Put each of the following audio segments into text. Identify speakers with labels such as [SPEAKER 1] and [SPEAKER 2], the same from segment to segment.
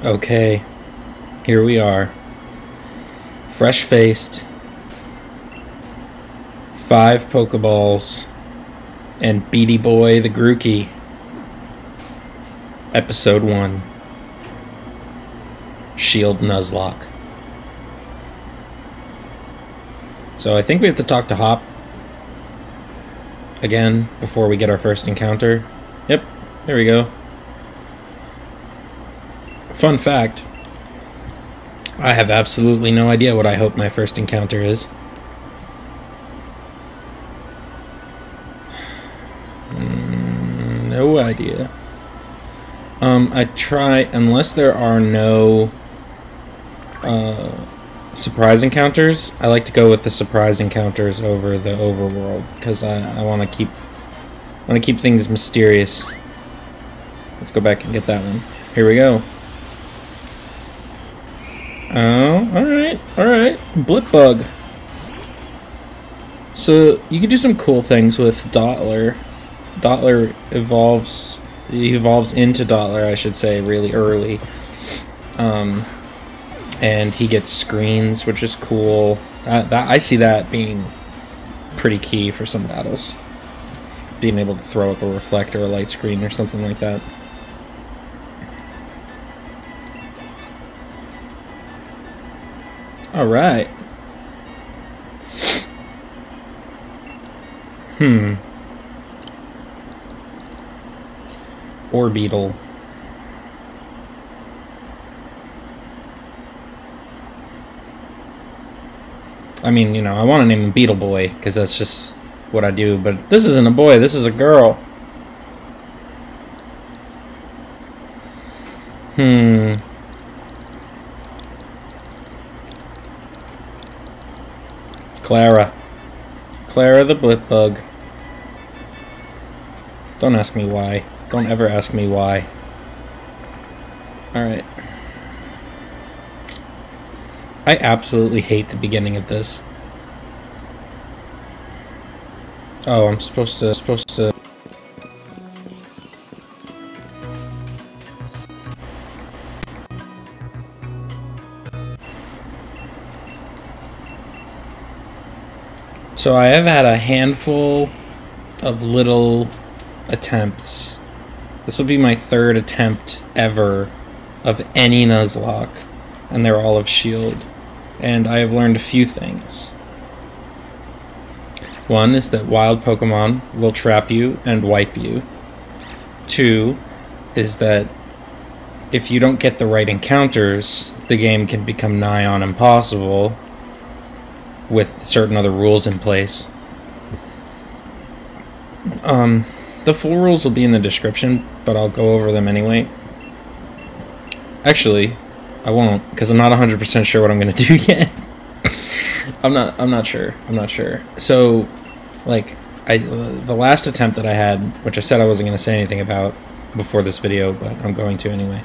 [SPEAKER 1] Okay, here we are. Fresh-faced, 5 Pokeballs, and Beady Boy the Grookey. Episode 1. Shield Nuzlocke. So I think we have to talk to Hop again before we get our first encounter. Yep, there we go. Fun fact, I have absolutely no idea what I hope my first encounter is. No idea. I try, unless there are no surprise encounters, I like to go with the surprise encounters over the overworld, because I want to keep things mysterious. Let's go back and get that one. Here we go. Oh, alright. Blipbug. So, you can do some cool things with Dottler. Dottler evolves into Dottler, I should say, really early. And he gets screens, which is cool. I see that being pretty key for some battles. Being able to throw up a reflect or a light screen or something like that. Alright. Orbeetle. I mean, you know, I want to name him Beetle Boy, because that's just what I do, but this isn't a boy, this is a girl. Clara the Blipbug. Don't ask me why. Don't ever ask me why. Alright. I absolutely hate the beginning of this. Oh, I'm supposed to... So I have had a handful of little attempts. This will be my 3rd attempt ever of any Nuzlocke, and they're all of Shield. And I have learned a few things. One is that wild Pokemon will trap you and wipe you. 2 is that if you don't get the right encounters, the game can become nigh on impossible with certain other rules in place. The full rules will be in the description, but I'll go over them anyway. Actually, I won't, because I'm not 100% sure what I'm going to do yet. I'm not sure. So, like, the last attempt that I had, which I said I wasn't going to say anything about before this video, but I'm going to anyway.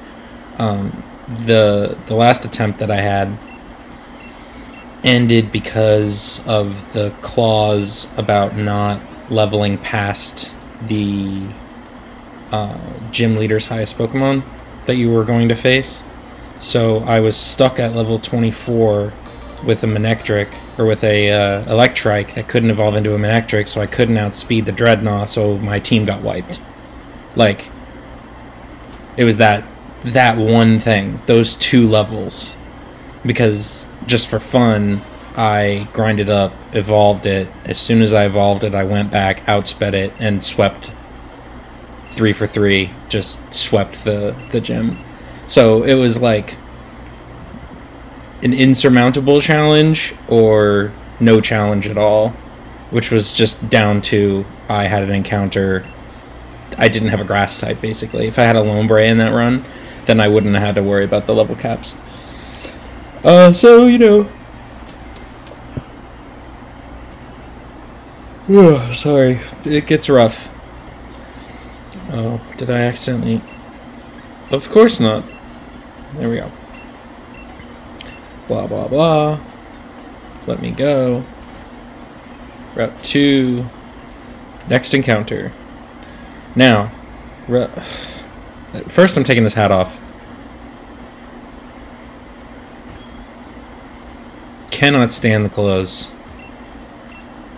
[SPEAKER 1] The last attempt that I had ended because of the clause about not leveling past the gym leader's highest Pokemon that you were going to face. So I was stuck at level 24 with a Manectric, or with a Electrike that couldn't evolve into a Manectric, so I couldn't outspeed the Dreadnought, so my team got wiped. Like, it was that one thing, those 2 levels. Because, just for fun, I grinded up, evolved it. As soon as I evolved it, I went back, outsped it, and swept 3 for 3. Just swept the gym. So it was like an insurmountable challenge, or no challenge at all. Which was just down to, I had an encounter. I didn't have a grass type, basically. If I had a Lombre in that run, then I wouldn't have had to worry about the level caps. So, you know. Sorry. It gets rough. Oh, did I accidentally... Of course not. There we go. Blah, blah, blah. Let me go. Route 2. Next encounter. Now, first I'm taking this hat off. cannot stand the clothes.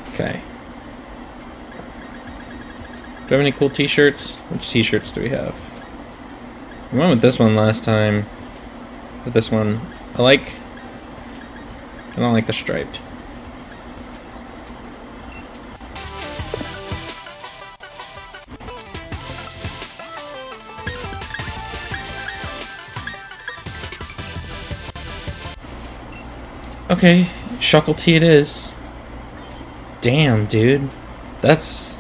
[SPEAKER 1] Okay. Do we have any cool t-shirts? Which t-shirts do we have? We went with this one last time. With this one. I don't like the striped. Okay, Shuckle Tea it is. Damn, dude. That's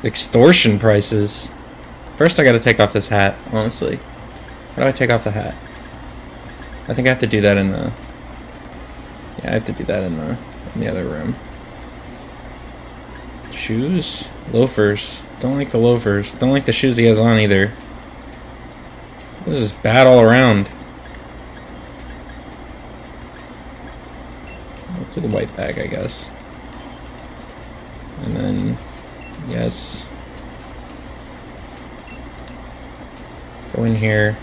[SPEAKER 1] extortion prices. First I gotta take off this hat, honestly. How do I take off the hat? I think I have to do that in the... Yeah, I have to do that in the other room. Shoes? Loafers. Don't like the loafers. Don't like the shoes he has on either. This is bad all around. Up to the white bag, I guess. And then... Yes. Go in here.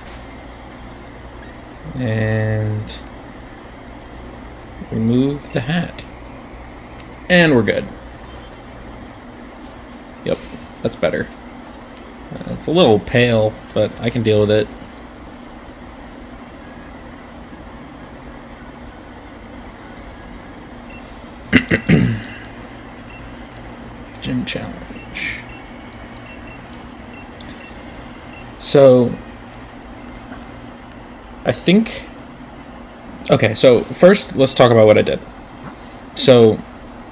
[SPEAKER 1] And... remove the hat. And we're good. Yep, that's better. It's a little pale, but I can deal with it. Gym challenge. So, I think... Okay, so first let's talk about what I did. So,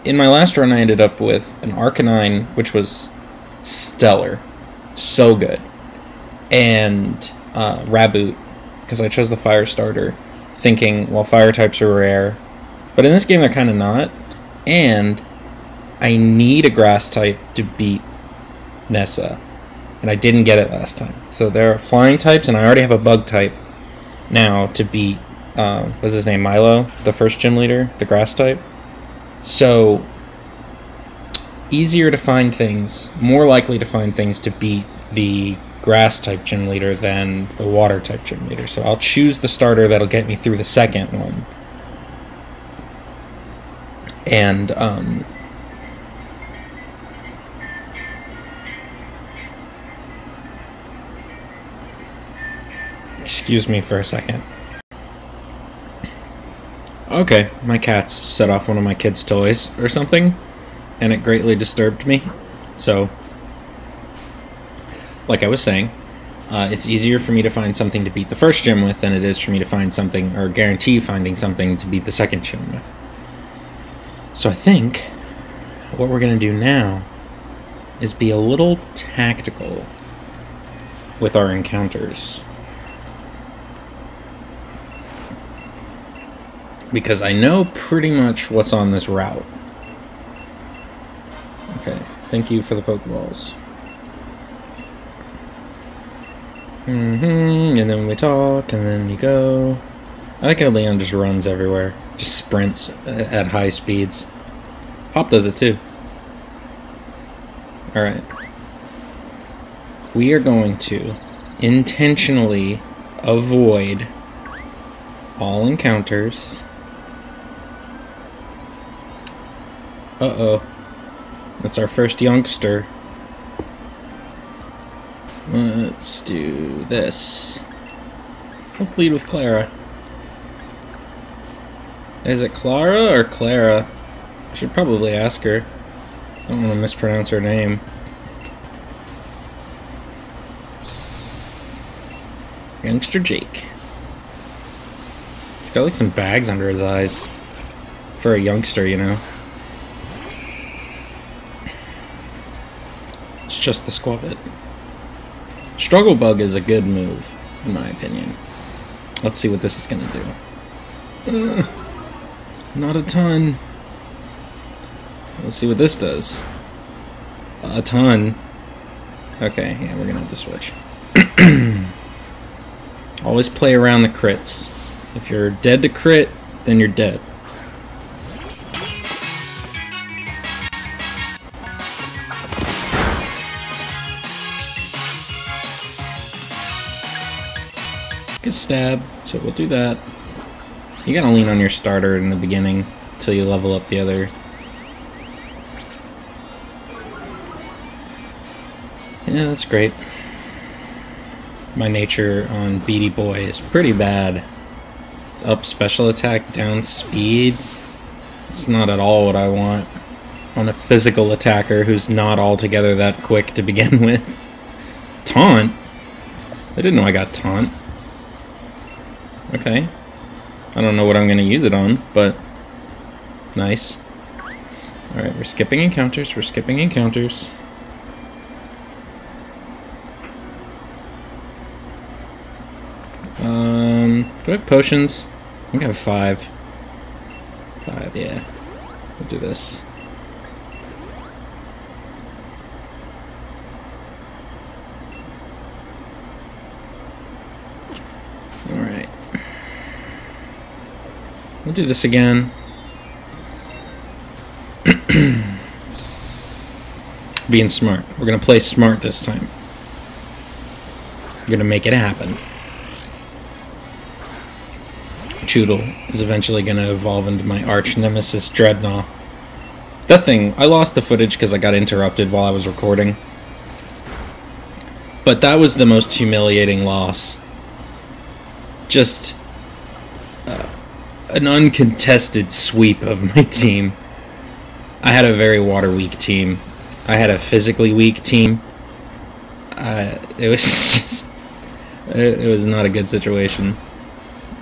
[SPEAKER 1] in my last run I ended up with an Arcanine, which was stellar. So good. And Raboot, because I chose the Fire starter, thinking, well, Fire types are rare. But in this game they're kind of not. And I need a Grass type to beat Nessa. And I didn't get it last time. So there are Flying types, and I already have a Bug type now to beat, what's his name, Milo, the first gym leader, the Grass type. So, easier to find things, more likely to find things to beat the Grass type gym leader than the Water type gym leader. So I'll choose the starter that'll get me through the second one. And, excuse me for a second. Okay, my cat's set off one of my kids' toys or something, and it greatly disturbed me. So, like I was saying, it's easier for me to find something to beat the first gym with than it is for me to find something, or guarantee finding something to beat the second gym with. So I think what we're going to do now is be a little tactical with our encounters. Because I know pretty much what's on this route. Okay, thank you for the Pokeballs. And then we talk, and then you go. I like how Leon just runs everywhere. Just sprints at high speeds. Hop does it too. Alright. We are going to intentionally avoid all encounters. Uh-oh. That's our first youngster. Let's do this. Let's lead with Clara. Is it Clara or Clara? I should probably ask her. I don't want to mispronounce her name. Youngster Jake. He's got like some bags under his eyes. For a youngster, you know. It's just the Squavit. Struggle Bug is a good move, in my opinion. Let's see what this is gonna do. Not a ton. Let's see what this does. A ton. Okay, yeah, we're gonna have to switch. Always play around the crits. If you're dead to crit, then you're dead. Good stab, so we'll do that. You gotta lean on your starter in the beginning. till you level up the other. Yeah, that's great. My nature on Beady Boy is pretty bad. It's up special attack, down speed. It's not at all what I want on a physical attacker who's not altogether that quick to begin with. Taunt? I didn't know I got taunt. Okay. I don't know what I'm going to use it on, but nice. Alright, we're skipping encounters, we're skipping encounters. Do I have potions? I think I have 5. 5, yeah. We'll do this. Alright. We'll do this again. Being smart. We're gonna play smart this time. We're gonna make it happen. Choodle is eventually going to evolve into my arch nemesis Dreadnought. That thing, I lost the footage because I got interrupted while I was recording. But that was the most humiliating loss. Just an uncontested sweep of my team. I had a very water weak team. I had a physically weak team. It was just... It was not a good situation.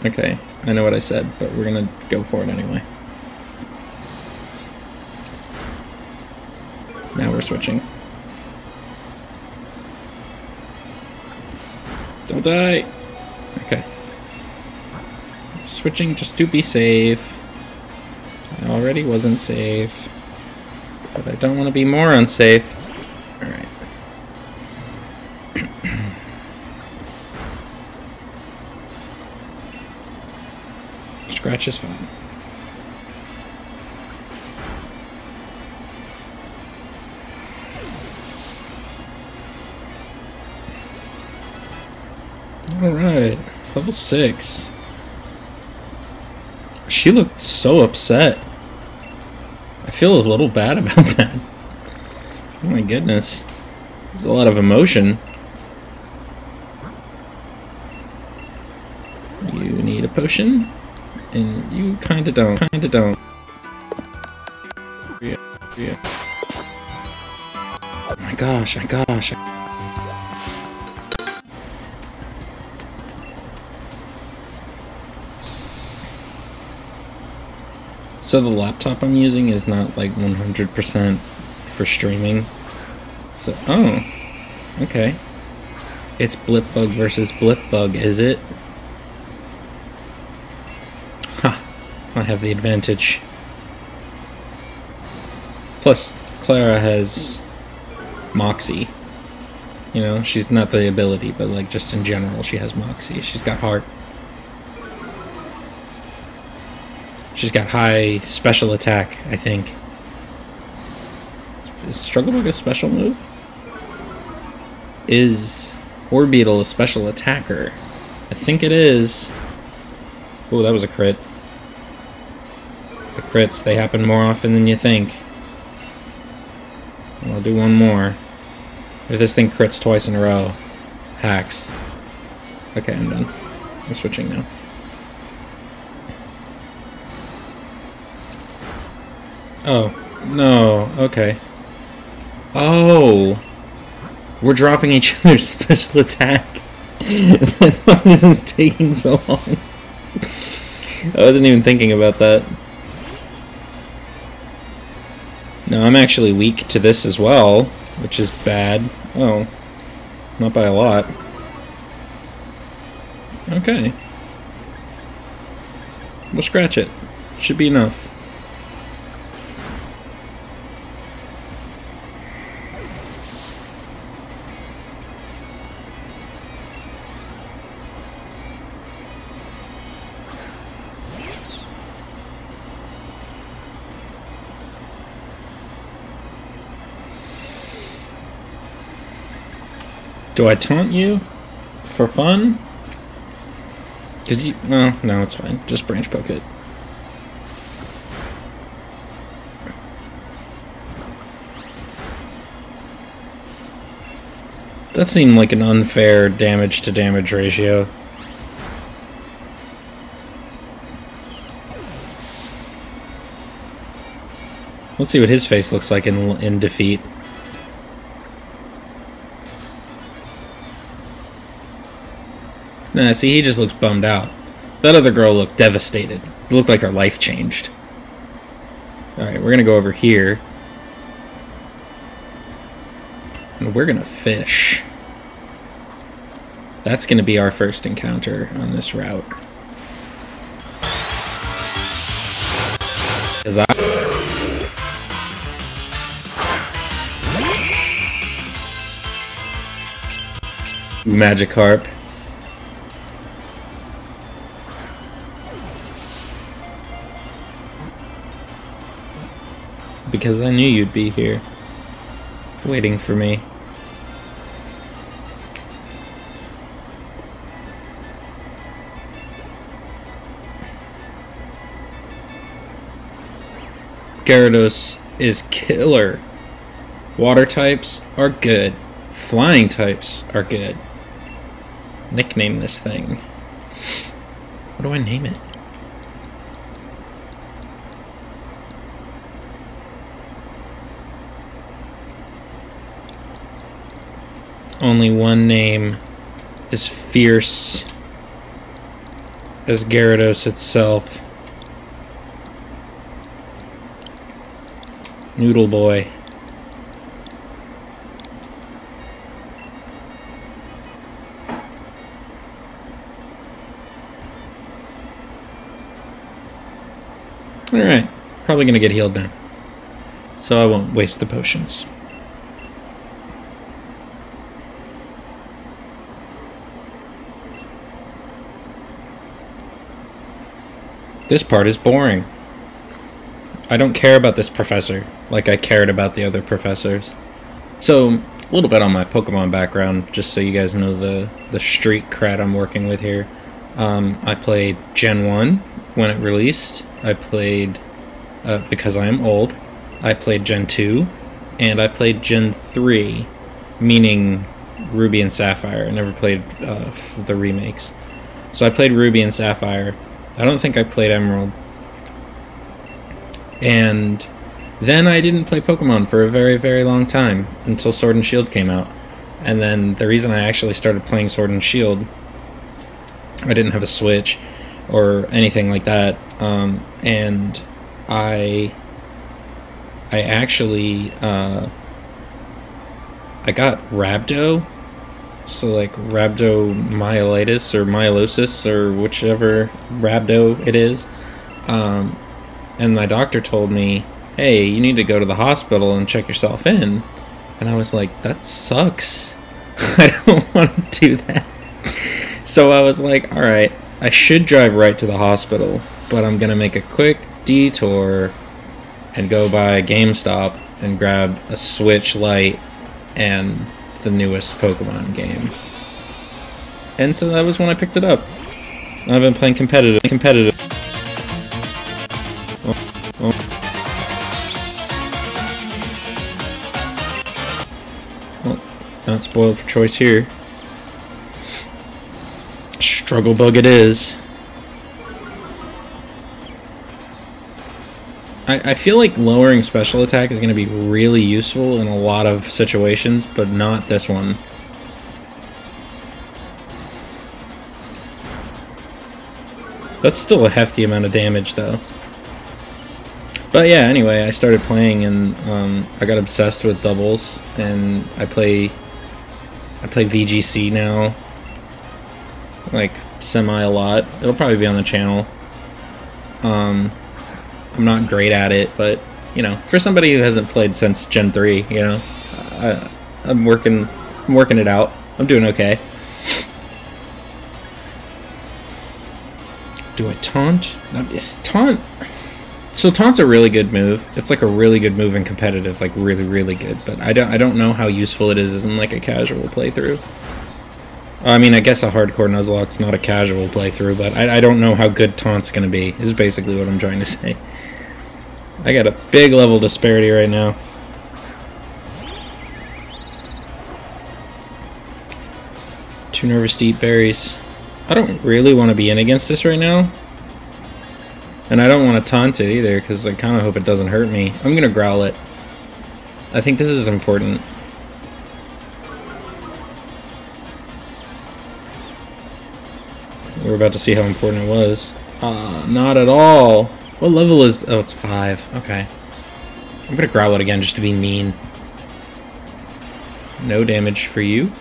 [SPEAKER 1] Okay. I know what I said, but we're gonna go for it anyway. Now we're switching. Don't die! Okay. Switching just to be safe. I already wasn't safe. But I don't want to be more unsafe. Alright. Scratch is fine. Alright, level 6. She looked so upset. I feel a little bad about that. Oh my goodness. There's a lot of emotion. You need a potion? And you kinda don't. Yeah. Oh my gosh, So the laptop I'm using is not like 100% for streaming. So, oh, okay. It's Blipbug versus Blipbug, is it? I have the advantage. Plus, Clara has Moxie. You know, she's not the ability, but like just in general, she has Moxie. She's got heart. She's got high special attack, I think. Is Strugglebug a special move? Is Orbeetle a special attacker? I think it is. Oh, that was a crit. The crits, they happen more often than you think. I'll do one more. If this thing crits twice in a row, hacks. Okay, I'm done. I'm switching now. Oh, no, okay. Oh! We're dropping each other's special attack. That's why this is taking so long. I wasn't even thinking about that. No, I'm actually weak to this as well, which is bad. Oh, not by a lot. Okay. We'll scratch it. Should be enough. Do I taunt you? For fun? Cause you... No, it's fine. Just branch poke it. That seemed like an unfair damage to damage ratio. Let's see what his face looks like in defeat. Nah, see, he just looks bummed out. That other girl looked devastated. It looked like her life changed. Alright, we're gonna go over here. And we're gonna fish. That's gonna be our first encounter on this route. Magikarp. Because I knew you'd be here, waiting for me. Gyarados is killer. Water types are good. Flying types are good. Nickname this thing. What do I name it? Only one name is fierce as Gyarados itself. Noodle Boy. Alright, probably gonna get healed now, so I won't waste the potions. This part is boring. I don't care about this professor like I cared about the other professors. So, a little bit on my Pokemon background, just so you guys know the street cred I'm working with here. I played Gen 1 when it released. I played, because I am old, I played Gen 2, and I played Gen 3, meaning Ruby and Sapphire. I never played the remakes. So I played Ruby and Sapphire. I don't think I played Emerald. And then I didn't play Pokemon for a very, very long time, until Sword and Shield came out. And then the reason I actually started playing Sword and Shield, I didn't have a Switch or anything like that, and I actually I got rhabdo, so like rhabdomyolysis or myelosis or whichever rhabdo it is, and my doctor told me, hey, you need to go to the hospital and check yourself in, and I was like, that sucks. I don't want to do that. So I was like, alright, I should drive right to the hospital, but I'm gonna make a quick detour and go by a GameStop and grab a Switch Lite and the newest Pokemon game. And so that was when I picked it up. I've been playing competitive. Well, not spoiled for choice here. Struggle bug it is. I feel like lowering special attack is going to be really useful in a lot of situations, but not this one. That's still a hefty amount of damage, though. But yeah, anyway, I started playing, and I got obsessed with doubles, and I play VGC now, like semi a lot. It'll probably be on the channel. I'm not great at it, but you know, for somebody who hasn't played since Gen 3, you know, I'm working it out. I'm doing okay. Do I taunt? Taunt. So taunt's a really good move. It's like a really good move in competitive, like really, really good. But I don't know how useful it is in like a casual playthrough. I mean, I guess a hardcore Nuzlocke's not a casual playthrough, but I don't know how good taunt's gonna be. Is basically what I'm trying to say. I got a big level disparity right now. Too nervous to eat berries. I don't really want to be in against this right now. And I don't want to taunt it either, because I kind of hope it doesn't hurt me. I'm going to growl it. I think this is important. We're about to see how important it was. Not at all. What level is... Oh, it's 5. Okay. I'm going to growl it again just to be mean. No damage for you.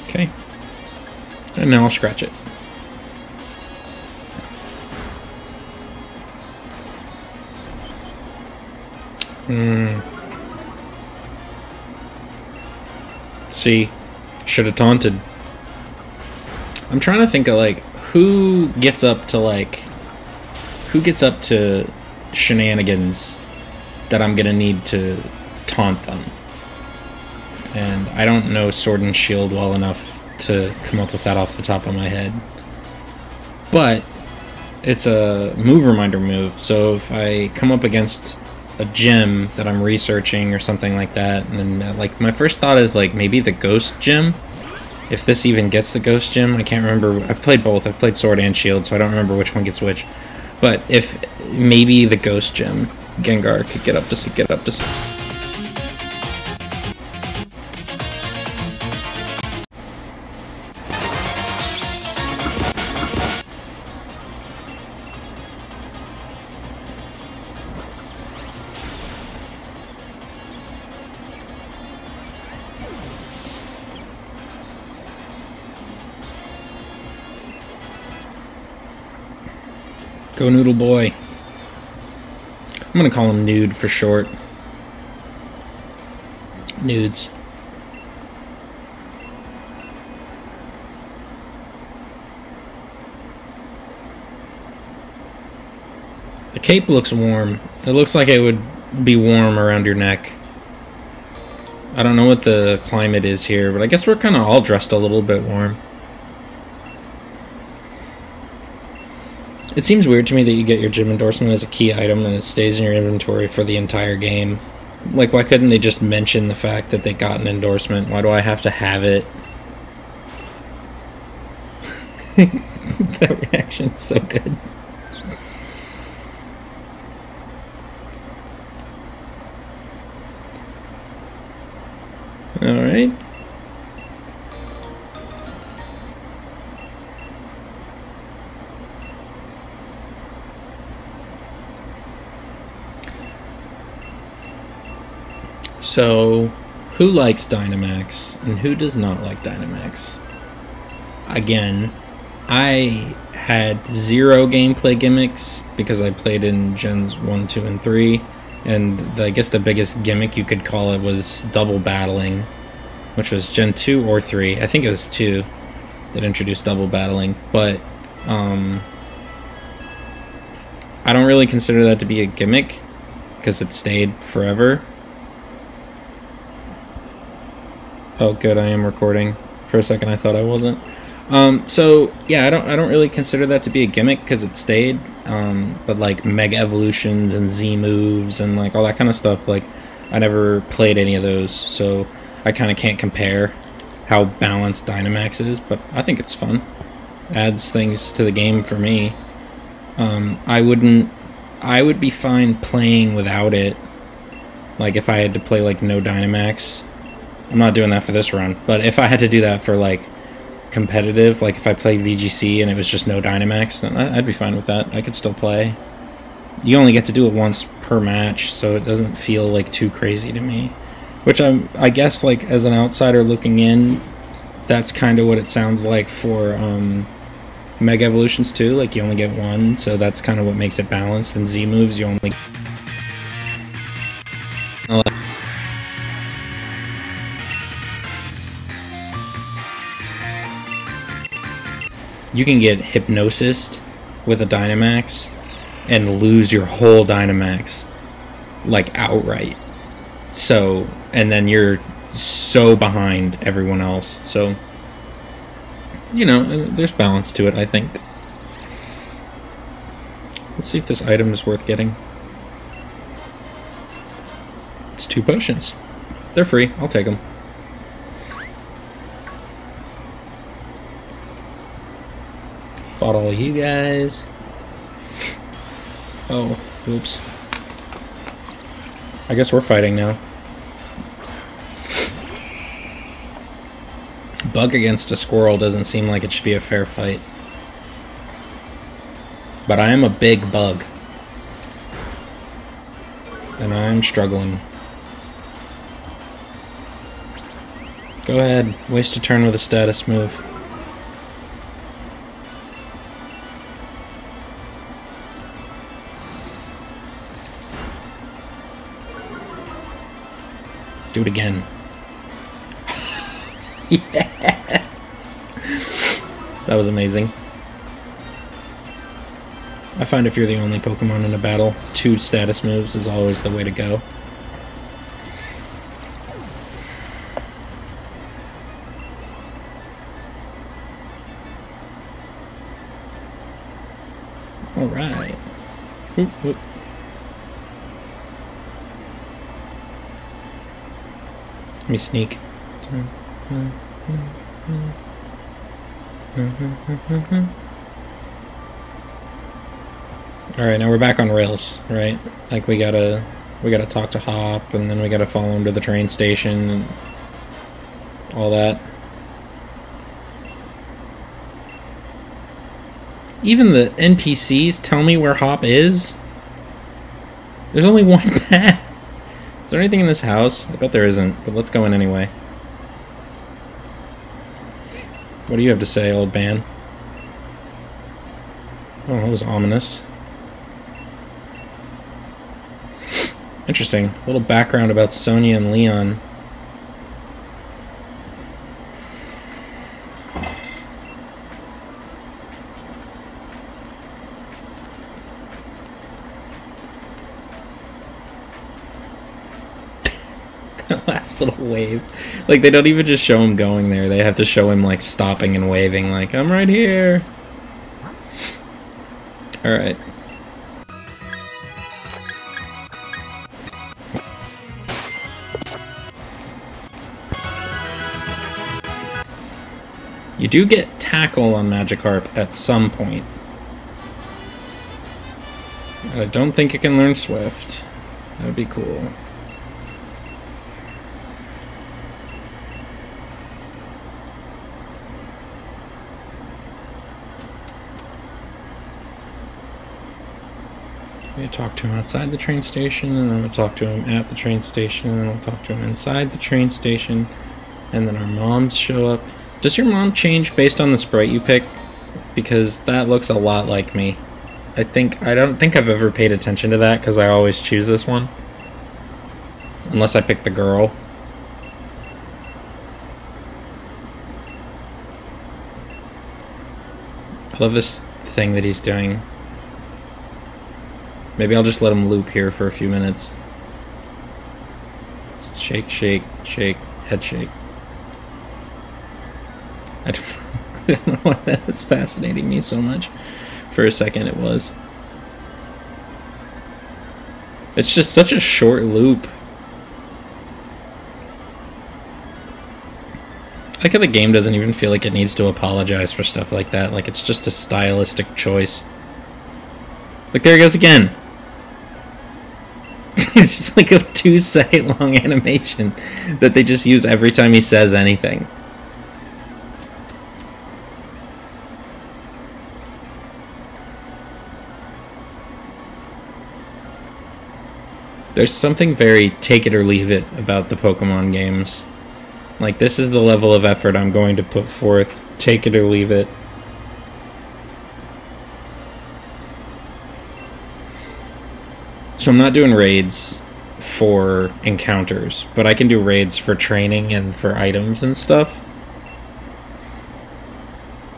[SPEAKER 1] Okay. And now I'll scratch it. See, should have taunted. I'm trying to think of like who gets up to shenanigans that I'm gonna need to taunt them. And I don't know Sword and Shield well enough to come up with that off the top of my head. But it's a move reminder move, so if I come up against a gem that I'm researching or something like that, and then like my first thought is like maybe the ghost gem. If this even gets the ghost gem, I can't remember. I've played both. I've played Sword and Shield, so I don't remember which one gets which. But if maybe the ghost gem, Gengar could get up to. Go Noodle Boy. I'm gonna call him Nude for short. Nudes. The cape looks warm. It looks like it would be warm around your neck. I don't know what the climate is here, but I guess we're kind of all dressed a little bit warm. It seems weird to me that you get your gym endorsement as a key item and it stays in your inventory for the entire game. Like, why couldn't they just mention the fact that they got an endorsement? Why do I have to have it? That reaction's so good. Alright. So, who likes Dynamax and who does not like Dynamax? Again, I had 0 gameplay gimmicks because I played in Gens 1, 2, and 3, and I guess the biggest gimmick you could call it was double battling, which was Gen 2 or 3. I think it was 2 that introduced double battling, but I don't really consider that to be a gimmick because it stayed forever. Oh, good, I am recording. For a second, I thought I wasn't. So yeah, I don't really consider that to be a gimmick because it stayed. But like Mega Evolutions and Z moves and like all that kind of stuff, like I never played any of those, so I kind of can't compare how balanced Dynamax is. But I think it's fun. Adds things to the game for me. I would be fine playing without it. Like if I had to play like no Dynamax. I'm not doing that for this run, but if I had to do that for like competitive, like if I played VGC and it was just no Dynamax, then I'd be fine with that. I could still play. You only get to do it once per match, so it doesn't feel like too crazy to me. Which I guess like as an outsider looking in, that's kind of what it sounds like for Mega Evolutions too. Like you only get one, so that's kind of what makes it balanced. And Z moves you only. You can get Hypnosised with a Dynamax and lose your whole Dynamax, like outright. So, and then you're so behind everyone else. So, you know, there's balance to it, I think. Let's see if this item is worth getting. It's 2 potions. They're free. I'll take them. Fought all of you guys. Oh, oops. I guess we're fighting now. Bug against a squirrel doesn't seem like it should be a fair fight. But I am a big bug. And I'm struggling. Go ahead, waste a turn with a status move. Do it again. Yes! That was amazing. I find if you're the only Pokemon in a battle, 2 status moves is always the way to go. Alright. Whoop, whoop. Let me sneak. Alright, now we're back on rails, right? Like we gotta talk to Hop, and then we gotta follow him to the train station and all that. Even the NPCs tell me where Hop is? There's only one path. Is there anything in this house? I bet there isn't, but let's go in anyway. What do you have to say, old man? Oh, that was ominous. Interesting. A little background about Sonia and Leon. Last little wave. Like, they don't even just show him going there. They have to show him, like, stopping and waving, like, I'm right here. Alright. You do get Tackle on Magikarp at some point. I don't think it can learn Swift. That would be cool. We talk to him outside the train station, and then we'll talk to him at the train station, and then we'll talk to him inside the train station, and then our moms show up. Does your mom change based on the sprite you pick? Because that looks a lot like me. I don't think I've ever paid attention to that, because I always choose this one. Unless I pick the girl. I love this thing that he's doing. Maybe I'll just let him loop here for a few minutes. Shake, shake, shake, head shake. I don't know why that was fascinating me so much. For a second it was. It's just such a short loop. I like how the game doesn't even feel like it needs to apologize for stuff like that. Like, it's just a stylistic choice. Like, there he goes again. It's just like a 2-second long animation that they just use every time he says anything. There's something very take it or leave it about the Pokemon games. Like, this is the level of effort I'm going to put forth. Take it or leave it. So I'm not doing raids for encounters, but I can do raids for training and for items and stuff.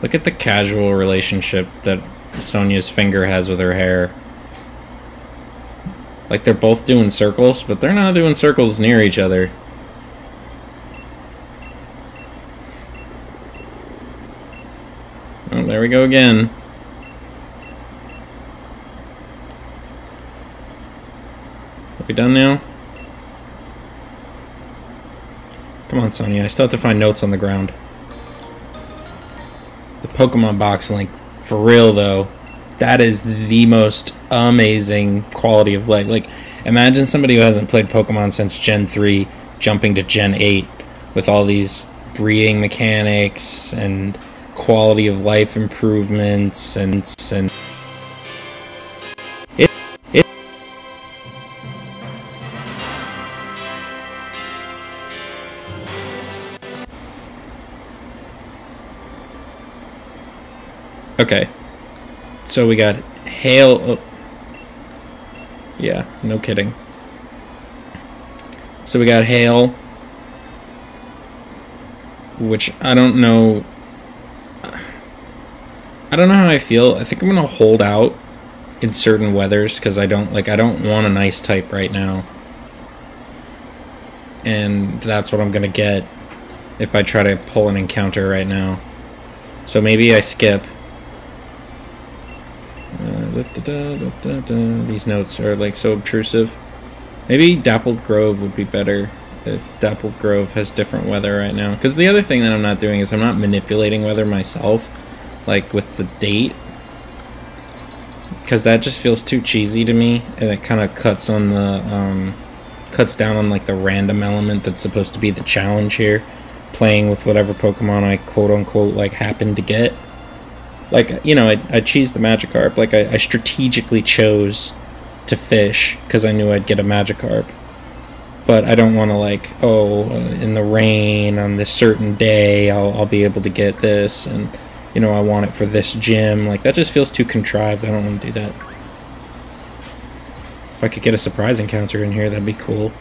[SPEAKER 1] Look at the casual relationship that Sonia's finger has with her hair. Like, they're both doing circles, but they're not doing circles near each other. Oh, there we go again. Are we done now? Come on, Sonya. I still have to find notes on the ground. The Pokemon box link, for real though, that is the most amazing quality of life. Like, imagine somebody who hasn't played Pokemon since Gen 3 jumping to Gen 8 with all these breeding mechanics and quality of life improvements and it okay. So we got hail. Oh. Yeah, no kidding. So we got hail, which I don't know. I don't know how I feel. I think I'm gonna hold out in certain weathers because I don't want an ice type right now, and that's what I'm gonna get if I try to pull an encounter right now. So maybe I skip. These notes are like so obtrusive. Maybe Dappled Grove would be better if Dappled Grove has different weather right now. Because the other thing that I'm not doing is I'm not manipulating weather myself, like with the date. Because that just feels too cheesy to me, and it kind of cuts on the cuts down on like the random element that's supposed to be the challenge here, playing with whatever Pokemon I quote unquote like happen to get. Like, you know, I cheesed the Magikarp. Like, I strategically chose to fish because I knew I'd get a Magikarp. But I don't want to, like, in the rain on this certain day, I'll be able to get this, and, you know, I want it for this gym. Like, that just feels too contrived. I don't want to do that. If I could get a surprise encounter in here, that'd be cool.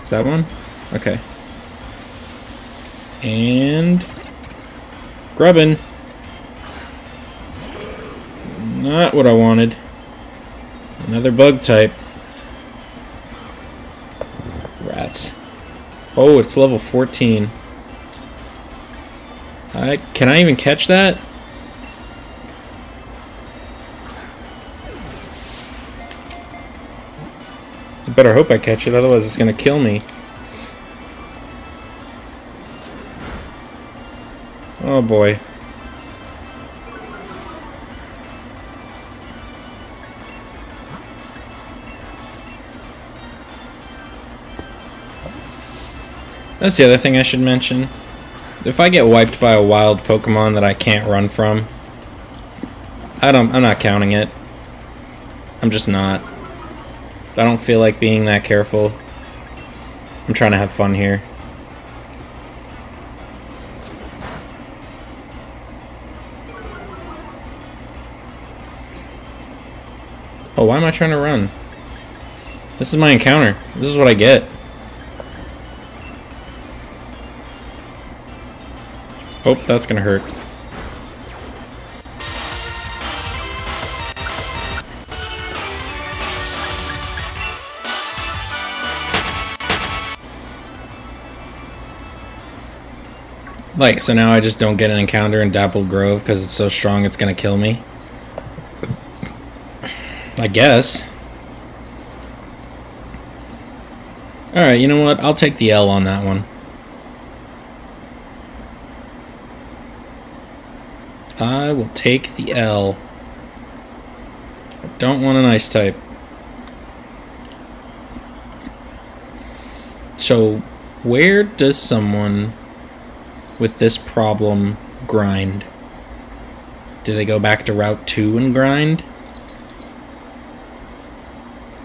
[SPEAKER 1] Is that one? Okay. And grubbin'. Not what I wanted. Another bug type. Rats. Oh, it's level 14. Can I even catch that? I better hope I catch it, otherwise it's gonna kill me. Oh boy. That's the other thing I should mention. If I get wiped by a wild Pokemon that I can't run from, I'm not counting it. I'm just not. I don't feel like being that careful. I'm trying to have fun here. Oh, why am I trying to run? This is my encounter. This is what I get. Oh, that's gonna hurt. Like, so now I just don't get an encounter in Dappled Grove because it's so strong it's gonna kill me? I guess. Alright, you know what? I'll take the L on that one. I will take the L. I don't want an ice type. So, where does someone with this problem grind? Do they go back to Route 2 and grind?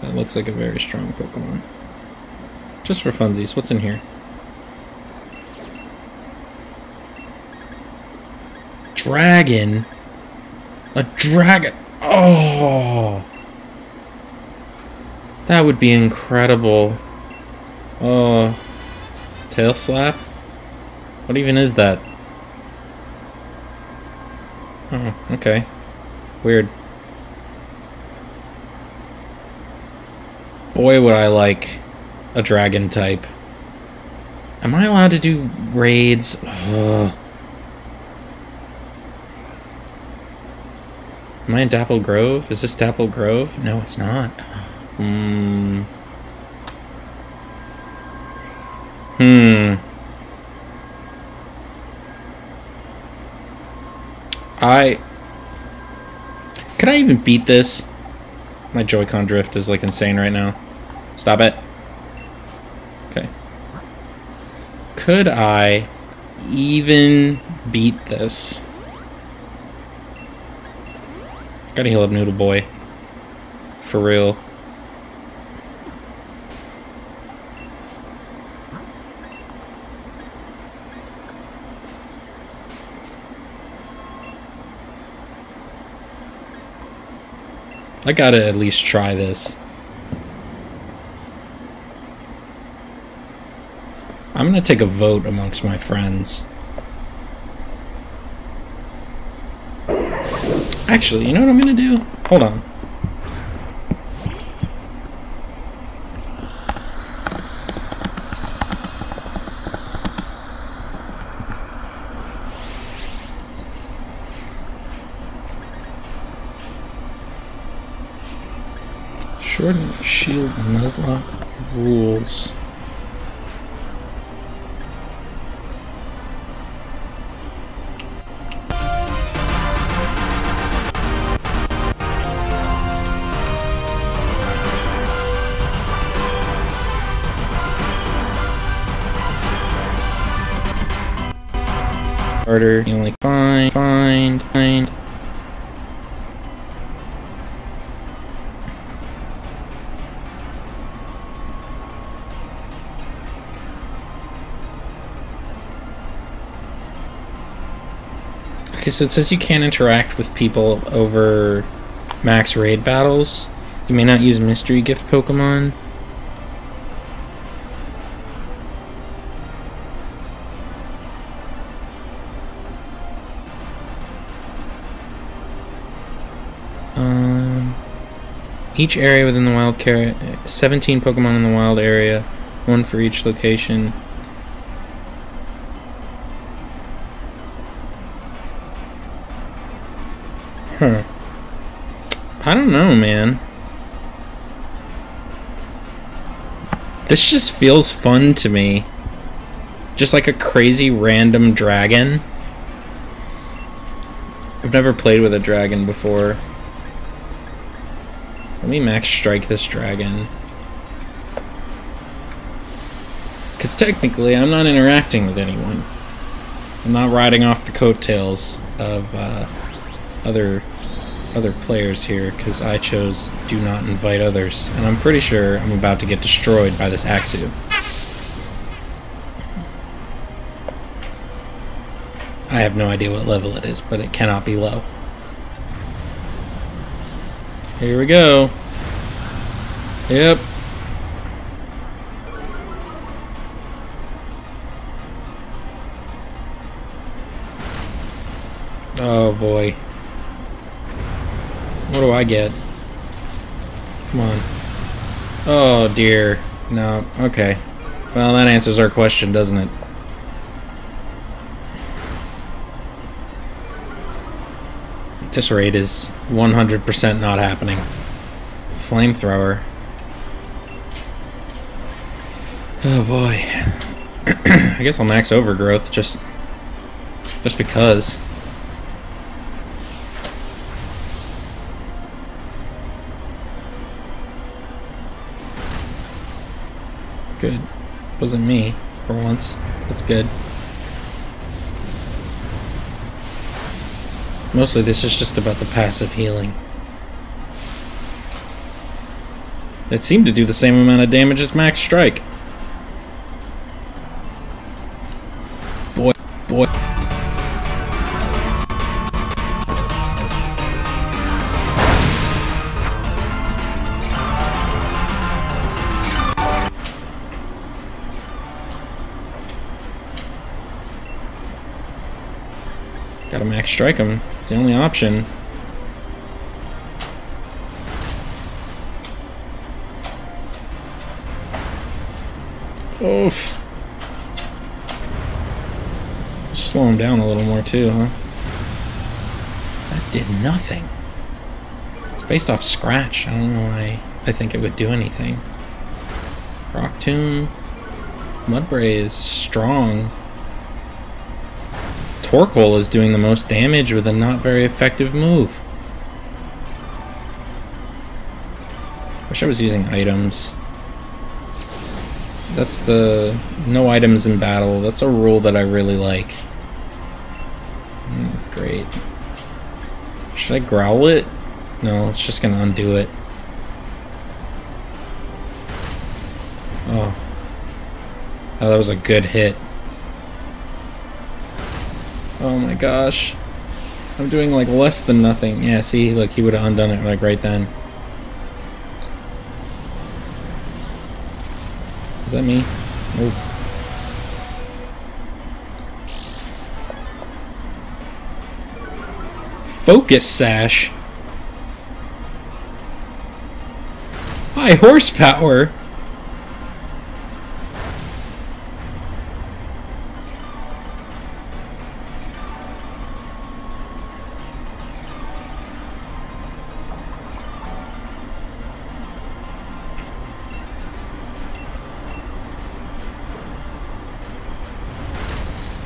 [SPEAKER 1] That looks like a very strong Pokemon. Just for funsies, what's in here? Dragon? A dragon? Oh! That would be incredible. Oh. Tail slap? What even is that? Oh, okay. Weird. Boy, would I like a dragon type. Am I allowed to do raids? Ugh. Am I in Dappled Grove? Is this Dappled Grove? No, it's not. Hmm. Could I even beat this? My Joy-Con drift is like insane right now. Stop it. Okay. Could I even beat this? Gotta heal up Noodle Boy. For real. I gotta at least try this. I'm gonna take a vote amongst my friends. Actually, you know what I'm gonna do? Hold on. Short shield Nuzlocke rules. Harder, you know, like find. Okay, so it says you can't interact with people over max raid battles. You may not use mystery gift Pokemon. Each area within the wild area, 17 Pokemon in the wild area, 1 for each location. Huh. I don't know, man. This just feels fun to me. Just like a crazy random dragon. I've never played with a dragon before. Let me max strike this dragon. Because technically, I'm not interacting with anyone. I'm not riding off the coattails of other players here, because I chose do not invite others. And I'm pretty sure I'm about to get destroyed by this Axew. I have no idea what level it is, but it cannot be low. Here we go. Yep. Oh boy. What do I get? Come on. Oh dear. No. Okay. Well, that answers our question, doesn't it? This raid is 100% not happening. Flamethrower. Oh boy. I guess I'll max Overgrowth just because. Good. Wasn't me for once. That's good. Mostly this is just about the passive healing. It seemed to do the same amount of damage as Max Strike. Boy. Gotta Max Strike him. It's the only option. Oof. Slow him down a little more too, huh? That did nothing. It's based off Scratch. I don't know why I think it would do anything. Rock Tomb. Mudbray is strong. Torkoal is doing the most damage with a not very effective move. Wish I was using items. That's the no items in battle. That's a rule that I really like. Great. Should I growl it? No, it's just gonna undo it. Oh. Oh, that was a good hit. Oh my gosh. I'm doing like less than nothing. Yeah, see, look, he would have undone it like right then. Is that me? Nope. Focus Sash. High horsepower.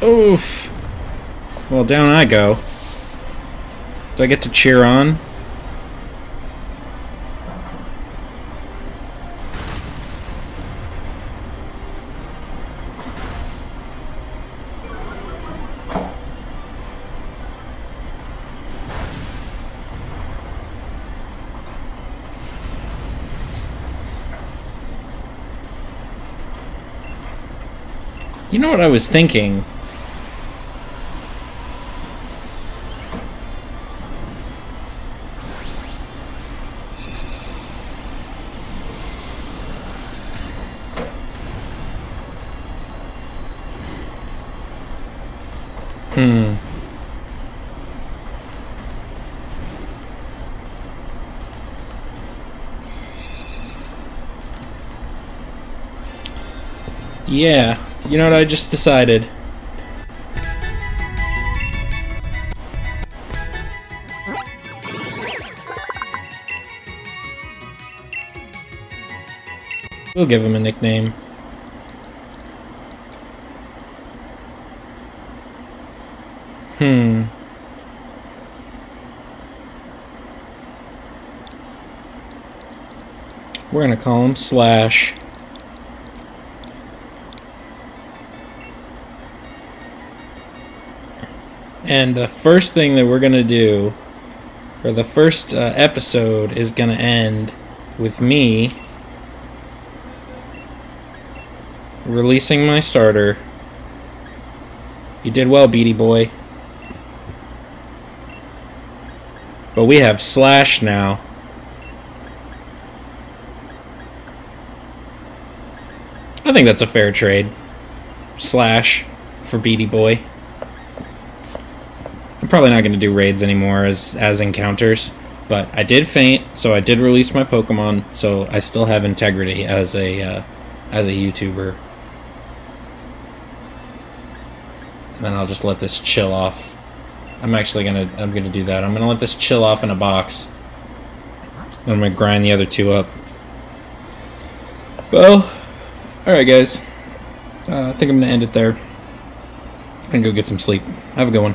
[SPEAKER 1] Oof. Well, down I go. Do I get to cheer on? You know what I was thinking? Yeah, you know what I just decided? We'll give him a nickname. We're gonna call him Slash. And the first thing that we're gonna do, or the first episode, is gonna end with me releasing my starter. You did well, Beady Boy. But we have Slash now. I think that's a fair trade. Slash for Beady Boy. I'm probably not going to do raids anymore as encounters, but I did faint, so I did release my Pokemon, so I still have integrity as a YouTuber. And then I'll just let this chill off. I'm gonna do that. I'm gonna let this chill off in a box. And I'm gonna grind the other two up. Well, alright guys. I think I'm gonna end it there. I'm gonna go get some sleep. Have a good one.